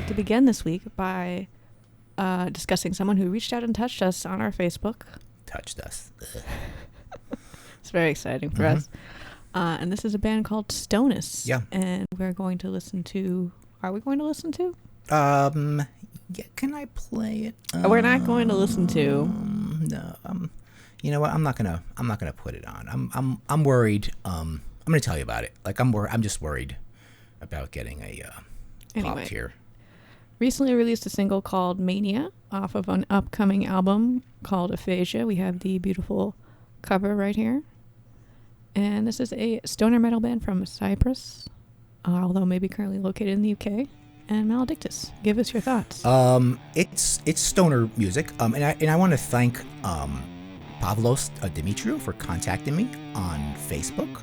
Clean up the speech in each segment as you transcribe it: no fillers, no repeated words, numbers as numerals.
to begin this week by discussing someone who reached out and touched us on our Facebook. Touched us. It's very exciting for us. And this is a band called Stonus. Yeah. And we're going to listen to... Are we going to listen to? Yeah, can I play it? We're not going to listen to. No. You know what? I'm not gonna put it on. I'm worried. I'm gonna tell you about it. Like I'm just worried about getting a popped here. Recently released a single called Mania off of an upcoming album called Aphasia. We have the beautiful cover right here. And this is a stoner metal band from Cyprus, although maybe currently located in the UK. And Maledictus, give us your thoughts. It's stoner music. And I want to thank Pavlos Dimitriou for contacting me on Facebook.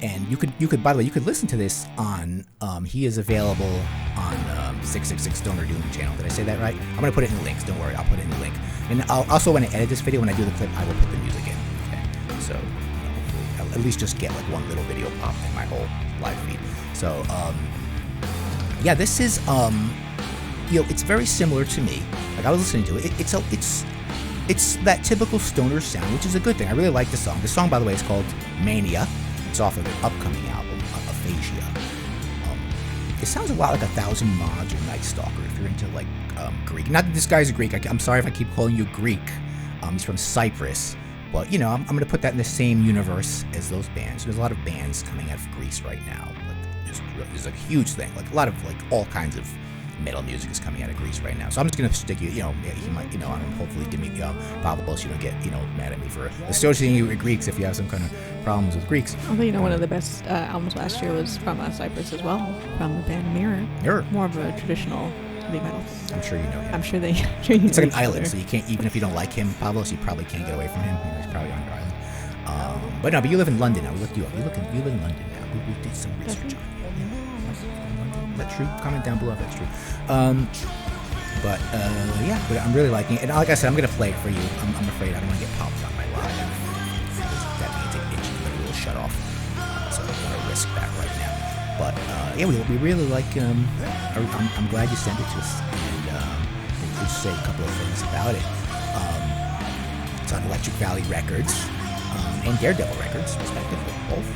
And you could by the way, you could listen to this on he is available on 666 Stoner Doom channel. Did I say that right? I'm gonna put it in the links. Don't worry, I'll put it in the link. And I'll also, when I edit this video, when I do the clip, I will put the music in. Okay, so hopefully I'll at least just get like one little video pop in my whole live feed. So yeah, this is it's very similar to me. Like I was listening to it. It's that typical stoner sound, which is a good thing. I really like the song. The song, by the way, is called Mania. It's off of an upcoming album, Aphasia. It sounds a lot like 1,000 Mods or Night Stalker if you're into like Greek. Not that this guy's a Greek. I'm sorry if I keep calling you Greek. He's from Cyprus. But, I'm going to put that in the same universe as those bands. There's a lot of bands coming out of Greece right now. Like, there's a huge thing. Like a lot of like all kinds of metal music is coming out of Greece right now. So I'm just going to stick you, he might, hopefully Pavlos, you don't get, mad at me for associating you with Greeks if you have some kind of problems with Greeks. Although, one of the best albums last year was from Cyprus as well, from the band Mirror. More of a traditional heavy metal. I'm sure you know him. I'm sure they... It's like an island, so you can't, even if you don't like him, Pavlos, you probably can't get away from him. He's probably on your island. But you live in London now. We looked you up. You live in London now. We did some research on you. That's true. Comment down below if that's true. But I'm really liking it. And like I said, I'm going to play it for you. I'm afraid I don't want to get popped on my live. That means an itch and will shut off. So I don't want to risk that right now. But we really like. I'm glad you sent it to us. And we'll say a couple of things about it. It's on Electric Valley Records and Daredevil Records, respectively, both.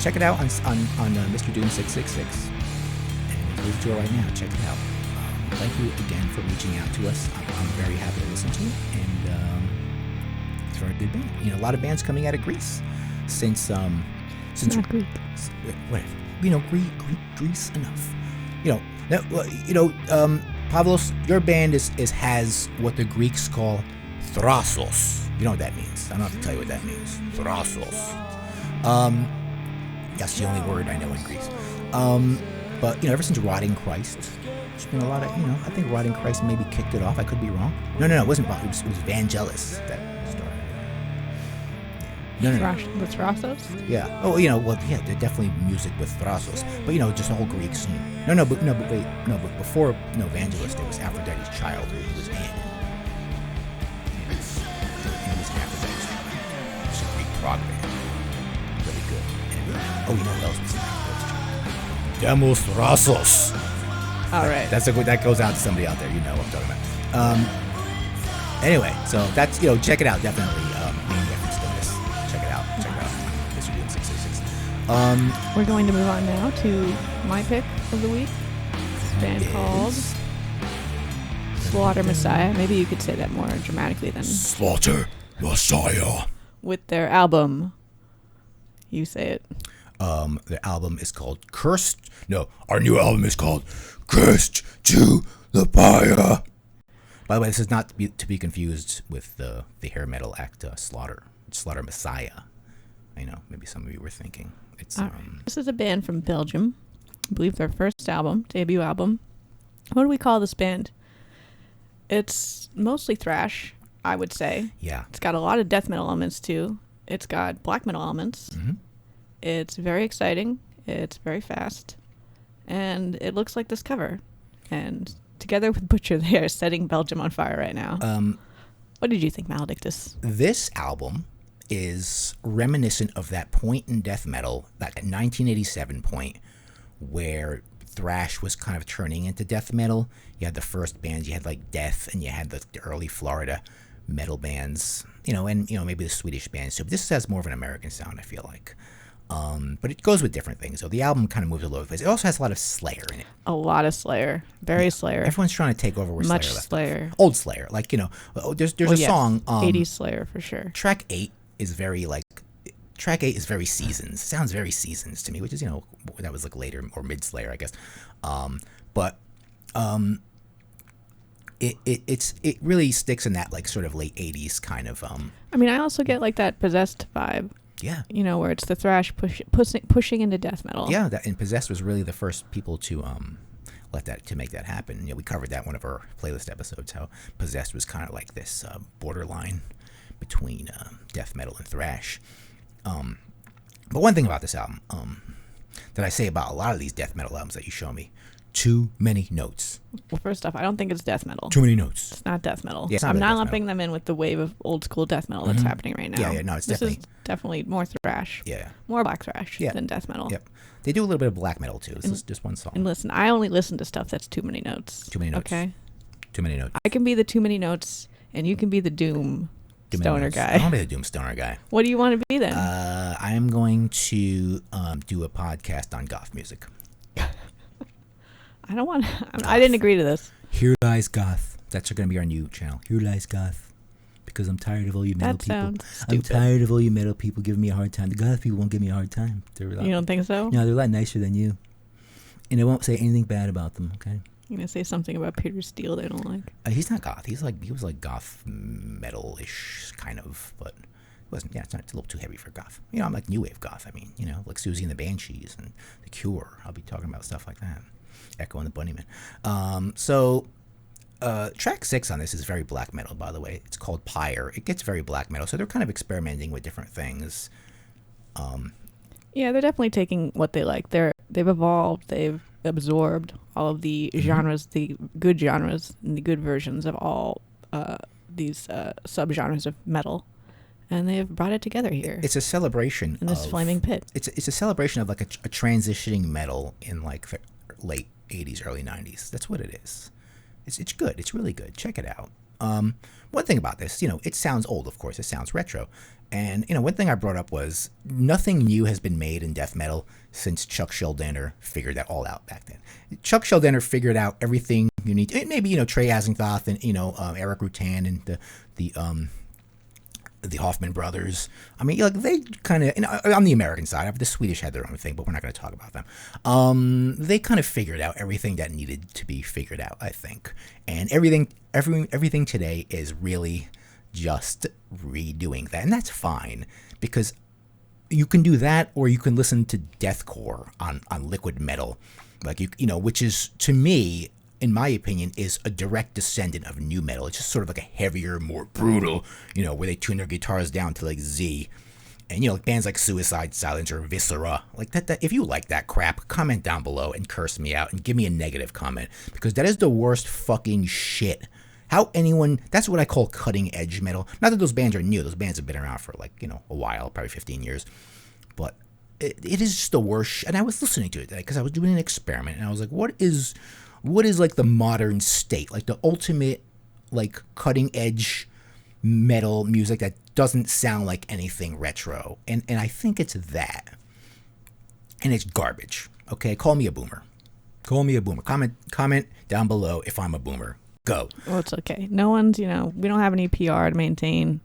Check it out on Mr. Doom 666. Please do it right now. Check it out. Thank you again for reaching out to us. I'm very happy to listen to it, and it's a very good band. A lot of bands coming out of Greece since not Greek. Whatever. Greece enough. Pavlos, your band has what the Greeks call thrasos. You know what that means? I don't have to tell you what that means. Thrasos. That's the only word I know in Greece. But, ever since Rotting Christ, there's been a lot of, I think Rotting Christ maybe kicked it off. I could be wrong. No, it wasn't Rotting. It was Vangelis that started it. No. The Thrasos? Yeah. Oh, they're definitely music with Thrasos. But, just all Greeks. But before Vangelis, there was Aphrodite's child, who was Pan. It was Aphrodite's child. It's a Greek prog band. Really good. And, what else was in that? Demos Thrasos. All right. That goes out to somebody out there. You know what I'm talking about. Anyway, so that's, check it out. Definitely. Main reference to this. Check it out. Mr. Doom 666. We're going to move on now to my pick of the week. This band called Slaughter Messiah. Maybe you could say that more dramatically than Slaughter Messiah. With their album. You say it. The album is called Cursed. No, our new album is called Cursed to the Fire. By the way, this is not to be confused with the hair metal act Slaughter Messiah. I know, maybe some of you were thinking. It's This is a band from Belgium. I believe their first debut album. What do we call this band? It's mostly thrash, I would say. Yeah. It's got a lot of death metal elements too. It's got black metal elements. Mm-hmm. It's very exciting. It's very fast. And it looks like this cover. And together with Butcher, they are setting Belgium on fire right now. What did you think, Maledictus? This album is reminiscent of that point in death metal, that 1987 point, where thrash was kind of turning into death metal. You had the first bands, you had like Death, and you had the early Florida metal bands, and maybe the Swedish bands too. But this has more of an American sound, I feel like. But it goes with different things. So the album kind of moves all over the place. It also has a lot of Slayer in it. A lot of Slayer. Very Slayer. Everyone's trying to take over where Much Slayer left Slayer. off. Old Slayer. Like, there's a song. 80s Slayer for sure. Track 8 is very Seasons. Sounds very Seasons to me, which is, that was like later or mid Slayer, I guess. It really sticks in that like sort of late 80s kind of. I mean, I also get like that Possessed vibe. Yeah. Where it's the thrash pushing into death metal. Yeah, and Possessed was really the first people to make that happen. We covered that in one of our playlist episodes, how Possessed was kind of like this borderline between death metal and thrash. But one thing about this album that I say about a lot of these death metal albums that you show me, too many notes. Well, first off, I don't think it's death metal. Too many notes. It's not death metal. Yeah, I'm not lumping them in with the wave of old school death metal that's happening right now. Yeah, no, it's this is definitely more thrash. Yeah. More black thrash than death metal. Yep. They do a little bit of black metal too. This is just one song. And listen, I only listen to stuff that's too many notes. Too many notes. Okay? Too many notes. I can be the too many notes, and you can be the doom stoner guy. I want to be the doom stoner guy. What do you want to be then? I am going to do a podcast on goth music. I don't want. I didn't agree to this. Here Lies Goth. That's going to be our new channel. Here Lies Goth. Because I'm tired of all you metal people. Sounds stupid. I'm tired of all you metal people giving me a hard time. The goth people won't give me a hard time. You don't think so? No, they're a lot nicer than you. And I won't say anything bad about them, okay? You're going to say something about Peter Steele they don't like? He's not goth. He was like goth metal-ish kind of, but it wasn't. Yeah, it's a little too heavy for goth. I'm like new wave goth. I mean, like Susie and the Banshees and The Cure. I'll be talking about stuff like that. Echo and the Bunnymen. Track 6 on this is very black metal, by the way. It's called Pyre. It gets very black metal, so they're kind of experimenting with different things. Yeah, they're definitely taking what they like. They've evolved. They've absorbed all of the genres, the good genres, and the good versions of all these subgenres of metal, and they've brought it together here. It's a celebration in this flaming pit. It's a celebration of like a transitioning metal in like the late 80s, early 90s. That's what it is. It's good. It's really good. Check it out. One thing about this, it sounds old, of course. It sounds retro. And, one thing I brought up was nothing new has been made in death metal since Chuck Schuldiner figured that all out back then. Chuck Schuldiner figured out everything you need. Maybe, Trey Azingthoth and, Eric Rutan and the Hoffman brothers. I mean, they kind of, on the American side, the Swedish had their own thing, but we're not going to talk about them. They kind of figured out everything that needed to be figured out, I think. And everything today is really just redoing that. And that's fine, because you can do that, or you can listen to deathcore on liquid metal, like, which is, to me, in my opinion, is a direct descendant of nu metal. It's just sort of like a heavier, more brutal, where they tune their guitars down to like Z. And, like bands like Suicide Silence or Viscera, like that, if you like that crap, comment down below and curse me out and give me a negative comment, because that is the worst fucking shit. That's what I call cutting edge metal. Not that those bands are new. Those bands have been around for like, a while, probably 15 years. But it is just the worst. And I was listening to it because I was doing an experiment, and I was like, what is like the modern state, like the ultimate, like cutting edge metal music that doesn't sound like anything retro, and I think it's that, and it's garbage. Okay, call me a boomer. Comment down below if I'm a boomer. Go. Well, it's okay. No one's, we don't have any PR to maintain.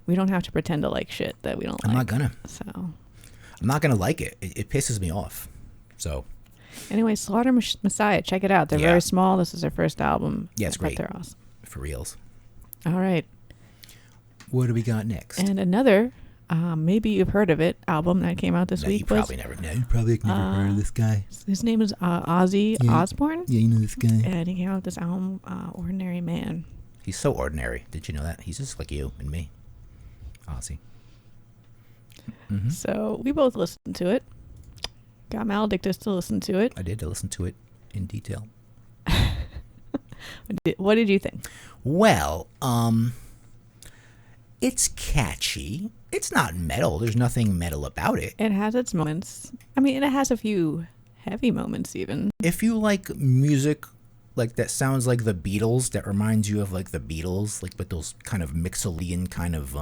We don't have to pretend to like shit that we don't like. I'm not gonna. So I'm not gonna like it. It pisses me off. So. Anyway, Slaughter Messiah, check it out. They're very small. This is their first album. Yeah, it's great. They're awesome. For reals. All right. What do we got next? And another, maybe you've heard of it, album that came out this week. You probably never heard of this guy. His name is Ozzy Osbourne. Yeah, you know this guy. And he came out with this album, Ordinary Man. He's so ordinary. Did you know that? He's just like you and me. Ozzy. Mm-hmm. So we both listened to it. Got Maledictus to listen to it. I did, to listen to it in detail. What did you think? Well, it's catchy. It's not metal. There's nothing metal about it. It has its moments. I mean, it has a few heavy moments even. If you like music like that sounds like the Beatles, that reminds you of like the Beatles, like with those kind of mixolydian kind of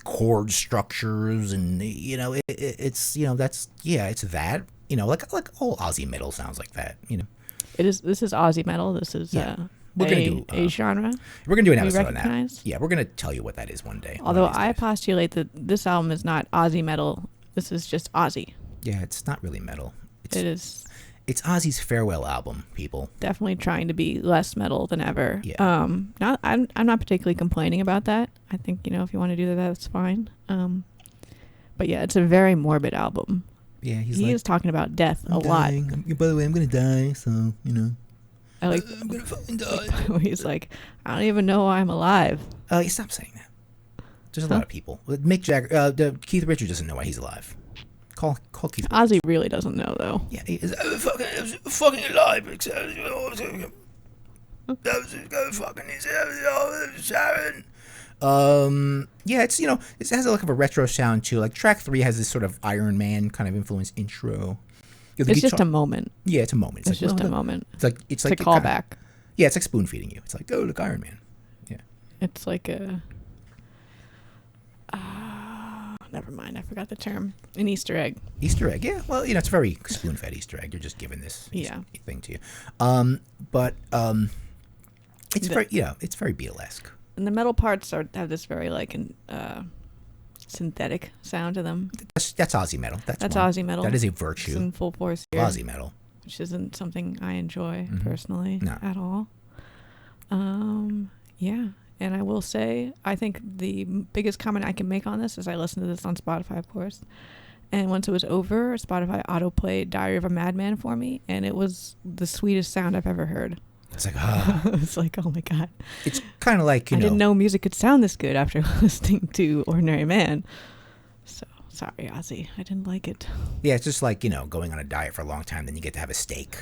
chord structures, and it's that's it's that like all Ozzy metal sounds like that. This is Ozzy metal. This is we're gonna do a genre. We're gonna do an episode on recognize? that. Yeah, we're gonna tell you what that is one day. Although I postulate that this album is not Ozzy metal. This is just Ozzy. Yeah, it's not really metal. It is. It's Ozzy's farewell album, people. Definitely trying to be less metal than ever. Yeah. I'm not particularly complaining about that. I think if you want to do that, that's fine. But yeah, it's a very morbid album. Yeah, he is talking about death a lot. By the way, I'm gonna die, so I like. I'm gonna fucking die. He's like, I don't even know why I'm alive. Oh, you stop saying that. There's a lot of people. Mick Jagger, Keith Richards doesn't know why he's alive. Call Keith. Ozzy really doesn't know though. Yeah, he is fucking alive. Yeah, it's it has a look of a retro sound too. Like track 3 has this sort of Iron Man kind of influence intro. It's just a moment. Yeah, it's a moment. It's just a moment. It's like a callback. Yeah, it's like spoon feeding you. It's like, oh, look, Iron Man. Yeah. It's like a. Never mind. I forgot the term. An Easter egg. Easter egg. Yeah. Well, it's a very spoon-fed Easter egg. You're just giving this thing to you. But it's very it's very Beatlesque. And the metal parts have this very like synthetic sound to them. That's Ozzy metal. That's Ozzy metal. That is a virtue. It's in full force here. Ozzy metal, which isn't something I enjoy personally at all. Yeah. And I will say, I think the biggest comment I can make on this is I listened to this on Spotify, of course. And once it was over, Spotify autoplayed Diary of a Madman for me. And it was the sweetest sound I've ever heard. It's like, it's like, oh my God. It's kind of like, I didn't know music could sound this good after listening to Ordinary Man. So, sorry, Ozzy. I didn't like it. Yeah, it's just like, going on a diet for a long time, then you get to have a steak.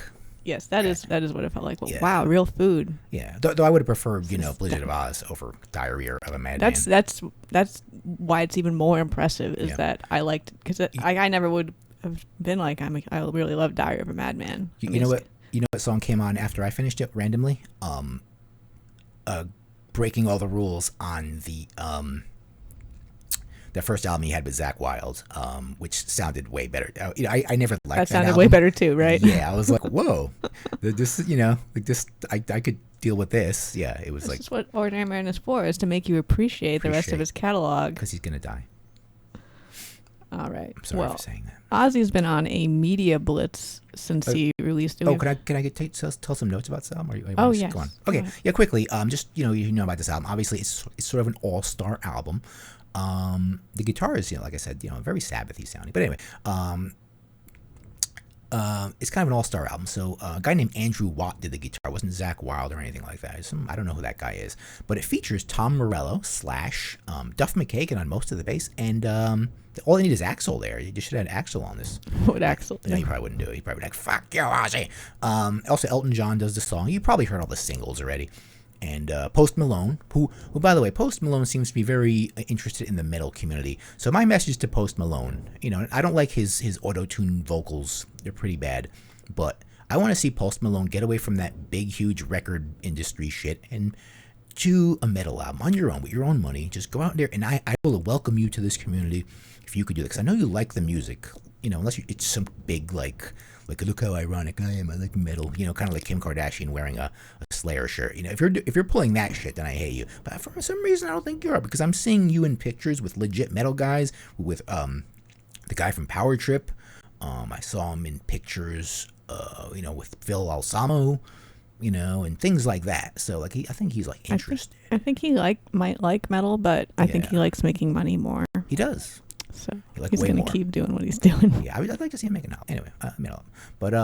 Yes, that is what it felt like. Well, wow, real food. Yeah, though I would have preferred, Blizzard of Oz over Diary of a Madman. That's why it's even more impressive is that I liked because I never would have been like I really love Diary of a Madman. You know what song came on after I finished it randomly? Breaking All the Rules on the first album he had with Zakk Wylde, which sounded way better. I never liked that. That sounded album. way better too, right? Yeah, I was like, whoa, this like this. I could deal with this. Yeah, it was this like. This is what Ordinary Man is for: is to make you appreciate the rest of his catalog. Because he's gonna die. All right. I'm sorry for saying that. Ozzy's been on a media blitz since he released. Can I tell some notes about this album? Yes. Go on. Okay. Yeah, quickly. Just you know about this album. Obviously, it's sort of an all-star album. The guitar is, like I said, very Sabbathy sounding. But anyway, it's kind of an all-star album. So a guy named Andrew Watt did the guitar. It wasn't Zakk Wylde or anything like that. I don't know who that guy is. But it features Tom Morello / Duff McKagan on most of the bass. And all they need is Axl there. You just should have had Axl on this. What Axl? No, you probably wouldn't do it. You probably would be like, fuck you, Ozzy. Also, Elton John does the song. You probably heard all the singles already. And Post Malone, who by the way, Post Malone seems to be very interested in the metal community. So my message to Post Malone, I don't like his auto-tune vocals. They're pretty bad. But I want to see Post Malone get away from that big, huge record industry shit and do a metal album on your own, with your own money. Just go out there, and I will welcome you to this community if you could do that. Because I know you like the music, unless it's some big, like look how ironic I am. I like metal, kind of like Kim Kardashian wearing a Slayer shirt. If you're pulling that shit, then I hate you. But for some reason, I don't think you are, because I'm seeing you in pictures with legit metal guys, with the guy from Power Trip. I saw him in pictures, with Phil Alsamo, and things like that. So I think he's like interested. I think he might like metal, but I think he likes making money more. He does. So he's going to keep doing what he's doing. Yeah, I'd like to see him make an album. Anyway, but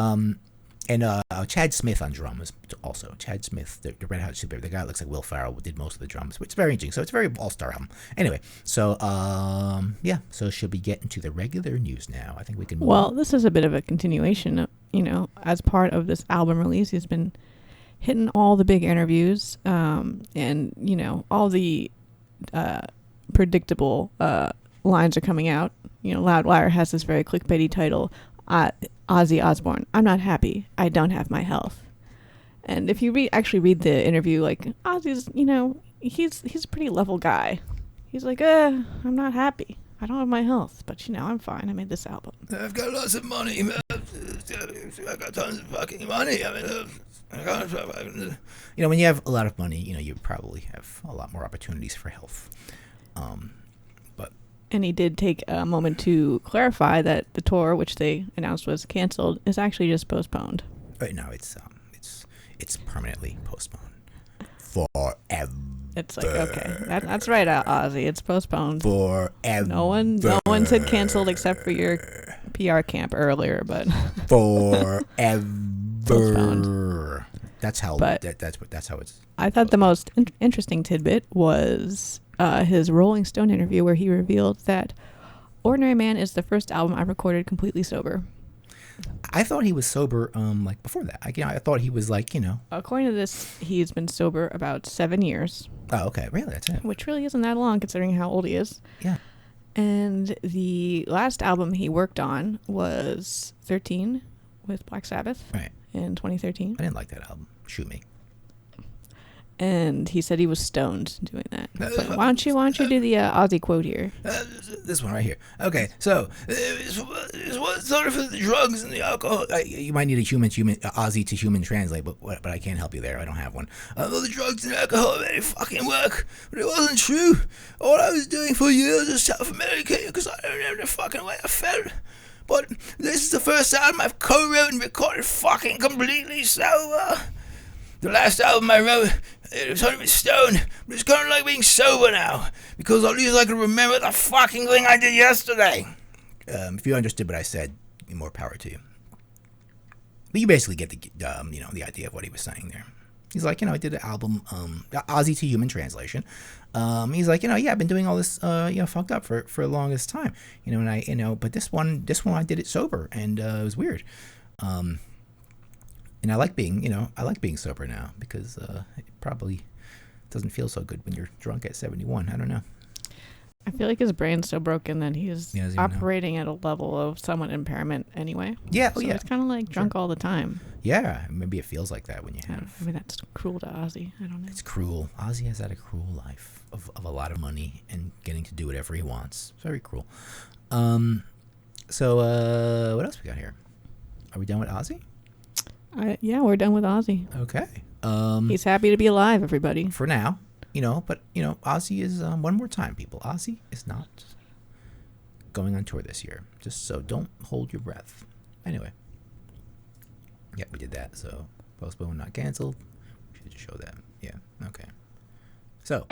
and Chad Smith on drums also. Chad Smith, the Red Hot Chili Peppers, the guy that looks like Will Ferrell, did most of the drums, which is very interesting. So it's a very all-star album. Anyway, so so she'll be getting to the regular news now. I think we can move on. This is a bit of a continuation of, as part of this album release, he's been hitting all the big interviews, and all the predictable lines are coming out. Loudwire has this very clickbaity title. Ozzy Osbourne, I'm not happy. I don't have my health. And if you read the interview, like Ozzy's, he's a pretty level guy. He's like, I'm not happy. I don't have my health, but I'm fine. I made this album. I've got lots of money. I've got tons of fucking money. When you have a lot of money, you probably have a lot more opportunities for health. But And he did take a moment to clarify that the tour, which they announced was canceled, is actually just postponed. right now, it's permanently postponed forever. It's like, okay, that's right, Ozzy. It's postponed. Forever. No one said canceled except for your PR camp earlier, but forever. Postponed. That's how. But that's how it's. I thought the most interesting tidbit was his Rolling Stone interview, where he revealed that "Ordinary Man" is the first album I recorded completely sober. I thought he was sober, like before that. I thought he was like, According to this, he's been sober about 7 years. Oh, okay, really? That's it. Which really isn't that long considering how old he is. Yeah. And the last album he worked on was 13 with Black Sabbath. Right. In 2013. I didn't like that album. Shoot me. And he said he was stoned doing that. But why don't you do the Ozzy quote here? This one right here. Okay, so it's sort of for the drugs and the alcohol. You might need a human Ozzy to human translate, but I can't help you there. I don't have one. The drugs and alcohol made it fucking work, but it wasn't true. All I was doing for years was self-medicating because I don't know the fucking way I felt. But this is the first album I've co-wrote and recorded fucking completely sober. The last album I wrote, it was only with Stone, but it's kind of like being sober now, because at least I can remember the fucking thing I did yesterday. If you understood what I said, more power to you. But you basically get the idea of what he was saying there. He's like, I did an album, Ozzy to Human Translation. He's like, I've been doing all this, fucked up for the longest time, and but this one I did it sober, and it was weird. And I like being sober now because it probably doesn't feel so good when you're drunk at 71. I don't know. I feel like his brain's so broken that he's operating at a level of somewhat impairment anyway. Yeah, so it's kind of like drunk all the time. Yeah, maybe it feels like that when you have. I mean, that's cruel to Ozzy. I don't know. It's cruel. Ozzy has had a cruel life of a lot of money and getting to do whatever he wants. Very cruel. So what else we got here? Are we done with Ozzy? Yeah, we're done with Ozzy. Okay. He's happy to be alive, everybody. For now, but Ozzy is one more time, people. Ozzy is not going on tour this year. Just so don't hold your breath. Anyway. Yeah, we did that. So postponed, not canceled. We should just show that. Yeah. Okay. So